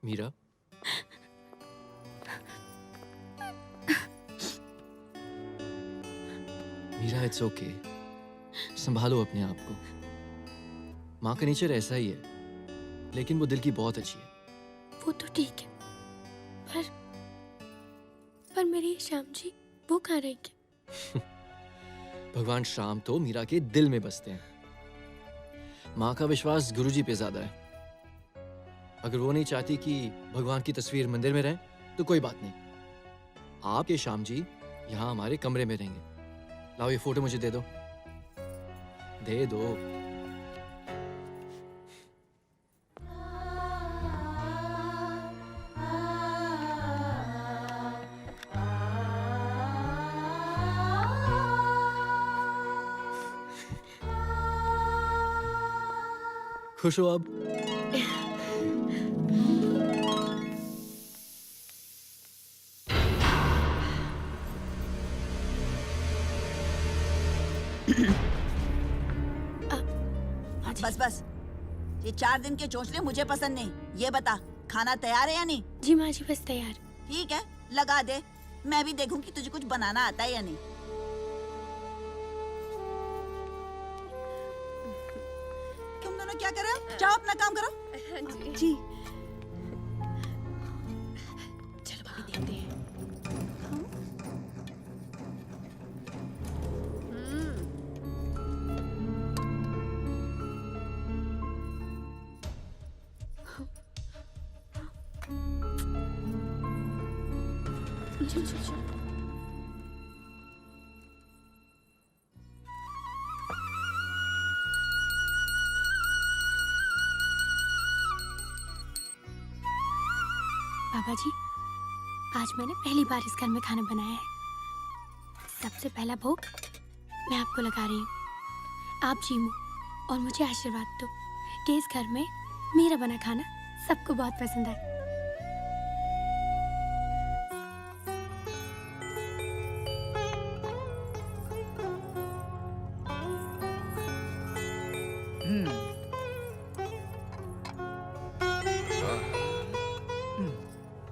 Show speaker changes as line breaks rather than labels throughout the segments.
Meera, Meera it's okay, संभालो अपने आप को। माँ का नेचर ऐसा ही है, लेकिन वो दिल की बहुत अच्छी है।
वो तो ठीक है, पर मेरी श्याम जी वो कहाँ रहेंगे?
भगवान श्याम तो मीरा के दिल में बसते हैं। माँ का विश्वास गुरुजी पे ज्यादा है। अगर वो नहीं चाहती कि भगवान की तस्वीर मंदिर में रहे तो कोई बात नहीं, आपके श्याम जी यहाँ हमारे कमरे में रहेंगे। लाओ ये फोटो मुझे दे दो, दे दो। खुश हो अब?
बस बस, ये 4 दिन के चोंचले मुझे पसंद नहीं। ये बता, खाना तैयार है या नहीं?
जी माँ जी, बस तैयार।
ठीक है, लगा दे। मैं भी देखूं कि तुझे कुछ बनाना आता है या नहीं। तुम दोनों क्या कर रहे हो? जाओ अपना काम करो। जी। चलो भाभी देखते हैं।
बाबा जी, आज मैंने पहली बार इस घर में खाना बनाया है। सबसे पहला भोग मैं आपको लगा रही हूँ। आप जीमो और मुझे आशीर्वाद दो कि इस घर में मेरा बना खाना सबको बहुत पसंद आए।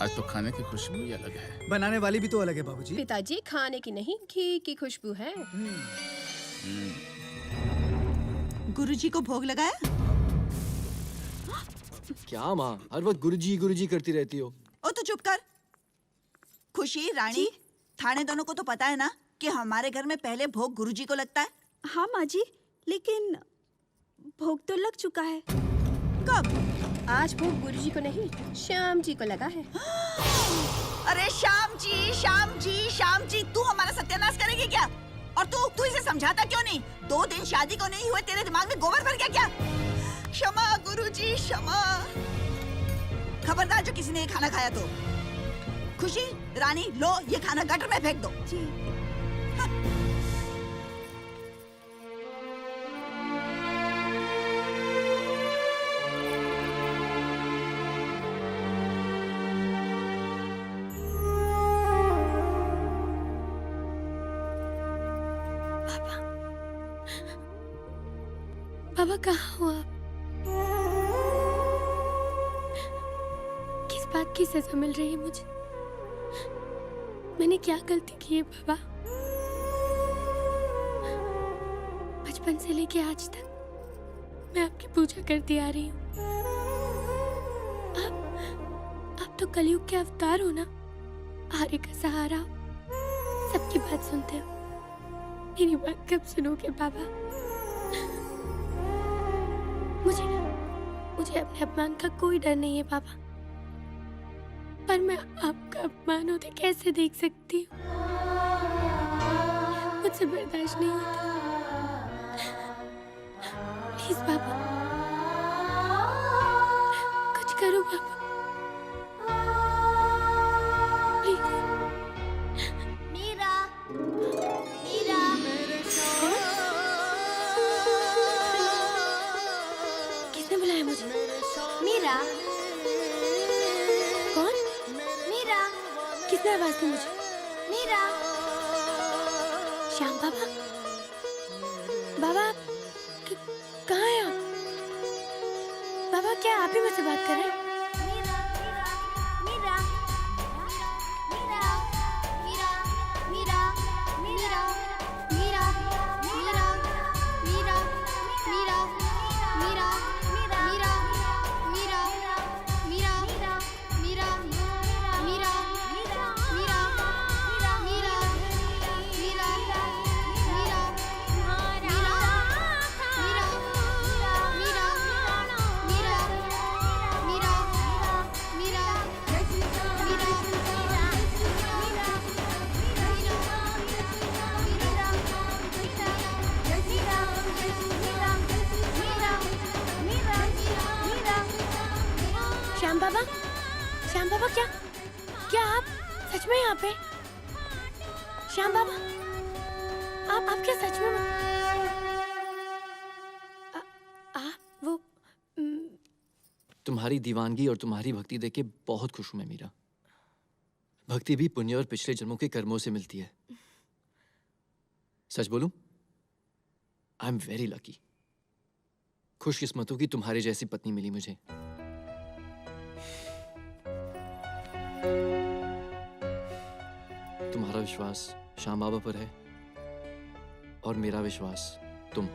आज तो खाने की खुशबू ही अलग है।
बनाने वाली भी तो अलग है बाबूजी।
पिताजी, खाने की नहीं, घी की खुशबू है।
गुरुजी को भोग लगाया?
क्या माँ, हर वक्त गुरुजी गुरुजी करती रहती हो?
ओ तो चुप कर। खुशी, रानी, थाने दोनों को तो पता है ना कि हमारे घर में पहले भोग गुरुजी को लगता है।
हाँ माँ जी, लेकिन भोग तो लग चुका है।
कब?
आज भोग गुरुजी को नहीं, श्याम जी को लगा है।
अरे श्याम जी, श्याम जी, श्याम जी, तू हमारा सत्यानाश करेगी क्या? और तू इसे समझाता क्यों नहीं? 2 दिन शादी को नहीं हुए, तेरे दिमाग में गोबर भर गया क्या? क्षमा गुरुजी, क्षमा। खबरदार जो किसी ने ये खाना खाया तो। खुशी, रानी, लो ये खाना गटर में फेंक दो। जी।
बाबा कहाँ हो आप? किस बात की सजा मिल रही है मुझे? मैंने क्या गलती की है बाबा? बचपन से लेके आज तक मैं आपकी पूजा करती आ रही हूँ। आप तो कलयुग के अवतार हो ना, आर्य का सहारा हो, सबकी बात सुनते हो। मेरी बात कब सुनोगे बाबा? मुझे अपने अपमान का कोई डर नहीं है बाबा, पर मैं आपका अपमान होते कैसे देख सकती हूँ? मुझसे बर्दाश्त नहीं होता। प्लीज बाबा, कुछ करो बाबा, प्लीज।
मीरा, मीरा,
किसने बुलाया मुझे?
मीरा,
कौन?
मीरा,
किसने आवाज दी मुझे?
मीरा।
श्याम बाबा, बाबा कहाँ हैं आप? बाबा क्या आप ही मुझसे बात कर रहे हैं? श्याम बाबा, श्याम बाबा, क्या क्या आप सच में यहाँ पे? श्याम बाबा, आप क्या सच में? आप वो
तुम्हारी दीवानगी और तुम्हारी भक्ति देख के बहुत खुश हूं मैं मीरा। भक्ति भी पुण्य और पिछले जन्मों के कर्मों से मिलती है। सच बोलूं, आई एम वेरी लकी। खुशकिस्मतों की तुम्हारे जैसी पत्नी मिली मुझे। तुम्हारा विश्वास श्याम बाबा पर है और मेरा विश्वास तुम।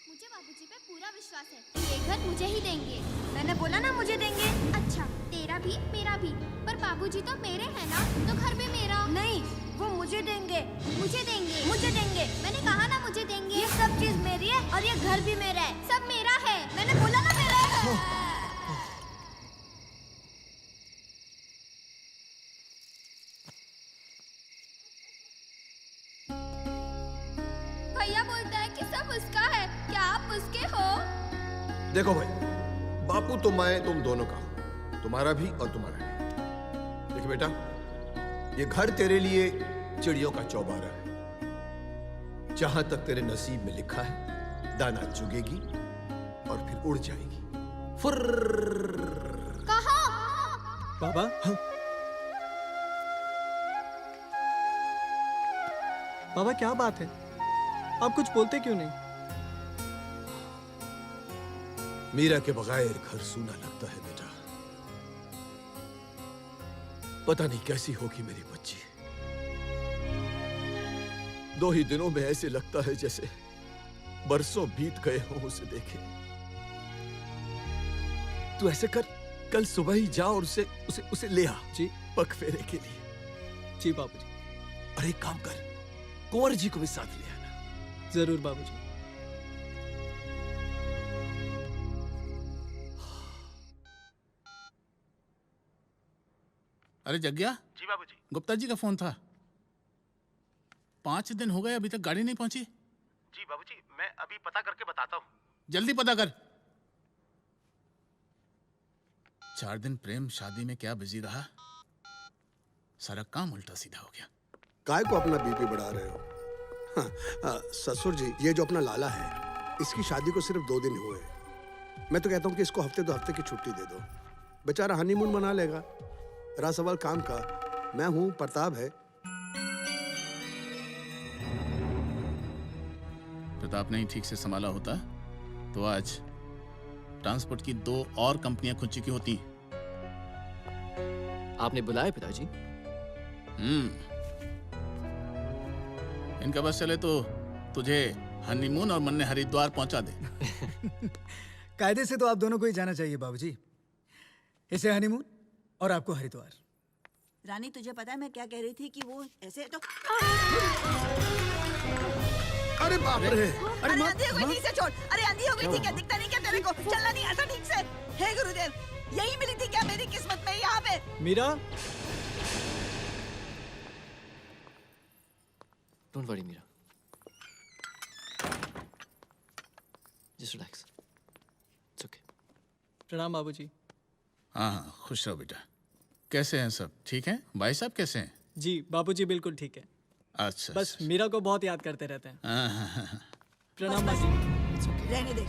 मुझे बाबूजी पे पूरा विश्वास है। ये घर मुझे ही देंगे।
मैंने बोला ना मुझे देंगे।
अच्छा, तेरा भी मेरा भी, पर बाबूजी तो मेरे हैं ना, तो घर भी मेरा।
नहीं, वो मुझे देंगे।
मुझे देंगे।
मुझे देंगे।
मैंने कहा ना मुझे देंगे।
ये सब चीज मेरी है और ये घर भी मेरा है।
सब मेरा है।
मैंने बोला ना मेरा है।
भैया बोलता है कि सब उसका है। क्या आप उसके हो?
देखो भाई, बापू तो मैं तुम दोनों का हूं, तुम्हारा भी और तुम्हारा भी। देख बेटा, ये घर तेरे लिए चिड़ियों का चौबारा है। जहां तक तेरे नसीब में लिखा है, दाना चुगेगी और फिर उड़ जाएगी। फुर्र।
कहाँ?
बाबा, बाबा क्या बात है? आप कुछ बोलते क्यों नहीं?
मीरा के बगैर घर सूना लगता है बेटा। पता नहीं कैसी होगी मेरी बच्ची। 2 ही दिनों में ऐसे लगता है जैसे बरसों बीत गए हों उसे देखे। तू ऐसे कर, कल सुबह ही जा और उसे ले आ
जी
पग फेरे के लिए।
जी बाबूजी।
अरे एक काम कर, कुंवर जी को भी साथ ले आना।
जरूर बाबूजी।
अरे जग्या,
जी बाबूजी।
गुप्ता जी का फोन था। 5 दिन हो गए, अभी तक गाड़ी नहीं पहुंची।
जी बाबूजी, मैं अभी पता करके बताता हूँ।
जल्दी पता कर। 4 दिन प्रेम शादी में क्या बिजी रहा, सारा काम उल्टा सीधा हो गया।
काय को अपना बीपी बढ़ा रहे हो? हाँ, ससुर जी, ये जो अपना लाला है, इसकी शादी को सिर्फ 2 दिन हुए। मैं तो कहता हूँ कि इसको हफ्ते 2 हफ्ते की छुट्टी दे दो। बेचारा हनीमून मना लेगा। रहा सवाल काम का, मैं हूँ, प्रताप है।
प्रताप नहीं ठीक से संभाला होता तो आज ट्रांसपोर्ट की 2 और कंपनियां खुद चुकी होती।
आपने बुलाया पिताजी?
इनका बस चले तो तुझे हनीमून और मन्ने हरिद्वार पहुंचा दे।
कायदे से तो आप दोनों को ही जाना चाहिए बाबूजी। इसे हनीमून और आपको हरिद्वार।
रानी, तुझे पता है मैं क्या कह रही थी कि वो ऐसे तो।
अरे बाप रे!
अरे आंधी हो गई थी, इसे छोड़। अरे आंधी हो गई थी, क्या दिखता नहीं क्या तेरे को? चलना नहीं आता ठीक से? हे गुरुदेव, यही मिली थी क्या मेरी किस्मत में यहाँ पे?
Meera,
don't worry Meera, just relax, it's okay.
प्रणाम बाबूजी।
हाँ, खुश रहो बेटा। कैसे हैं सब? ठीक हैं? भाई साहब कैसे हैं?
जी बाबूजी बिल्कुल ठीक है।
अच्छा,
बस
अच्छा।
मीरा को बहुत याद करते रहते हैं।
हाँ।
प्रणाम बाबूजी।
रहने दे।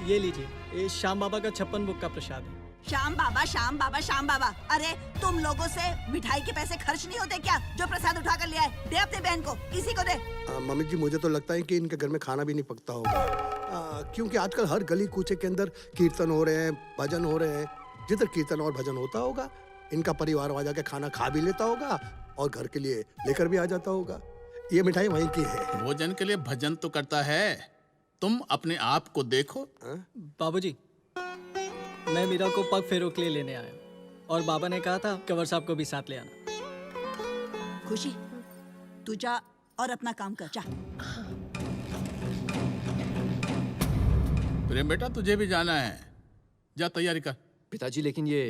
ये लीजिए, ये श्याम बाबा का 56 बुक का प्रसाद है।
श्याम बाबा, श्याम बाबा, श्याम बाबा। अरे तुम लोगों से मिठाई के पैसे खर्च नहीं होते क्या? जो प्रसाद उठा कर ले आए, दे अपने बहन को, किसी को दे।
मम्मी जी, मुझे तो लगता है कि इनके घर में खाना भी नहीं पकता होगा। क्योंकि आजकल हर गली कूचे के अंदर कीर्तन हो रहे हैं, भजन हो रहे हैं। जिधर कीर्तन और भजन होता होगा, इनका परिवार वहाँ जाके खाना खा भी लेता होगा और घर के लिए लेकर भी आ जाता होगा। ये मिठाई वहीं की है।
भोजन के लिए भजन तो करता है, तुम अपने आप को देखो।
बाबूजी, मैं मीरा को पग फेरों के लिए लेने आया और बाबा ने कहा था कंवर साहब को भी साथ ले आना।
खुशी, तू जा और अपना काम कर, जा।
प्रेम बेटा, तुझे भी जाना है, जा तैयारी कर।
पिताजी लेकिन ये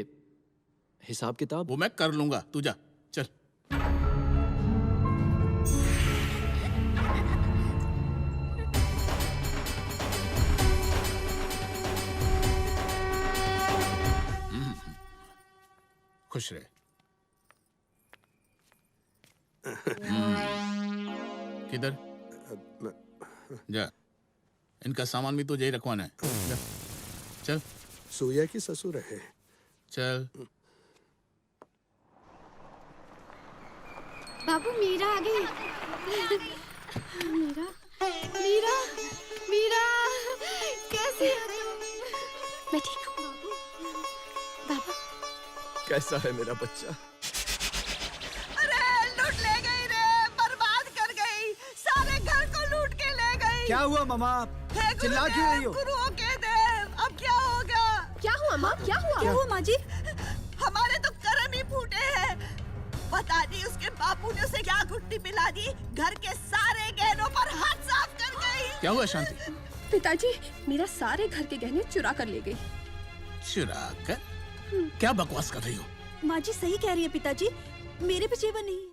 हिसाब किताब।
वो मैं कर लूंगा, तू जा, चल। खुश रहे। किधर जा, इनका सामान भी तो यही रखवाना है। जा, चल।
सूर्या की ससुर है।
चल।
बाबू मीरा आ गई। मीरा मीरा मीरा कैसी है तुम?
मैं ठीक हूँ बाबा।
कैसा है मेरा बच्चा?
अरे लूट ले गई रे, बर्बाद कर गई, सारे घर को लूट के ले गई।
क्या हुआ मामा? चिल्ला क्यों रही हो?
गुरुओं के देव, अब क्या होगा?
क्या हुआ माँ? क्या हुआ?
क्या हुआ माँ जी?
हमारे तो कर्म ही फूटे हैं। पता नहीं उसके बापू ने उसे क्या घुट्टी पिला दी, घर के सारे गहनों पर हाथ साफ कर गई।
क्या हुआ शांति?
पिताजी मेरा सारे घर के गहने चुरा कर ले गई।
चुरा कर? क्या बकवास कर रही हो?
माँ जी सही कह रही है पिताजी, मेरे भी जेवर नहीं है।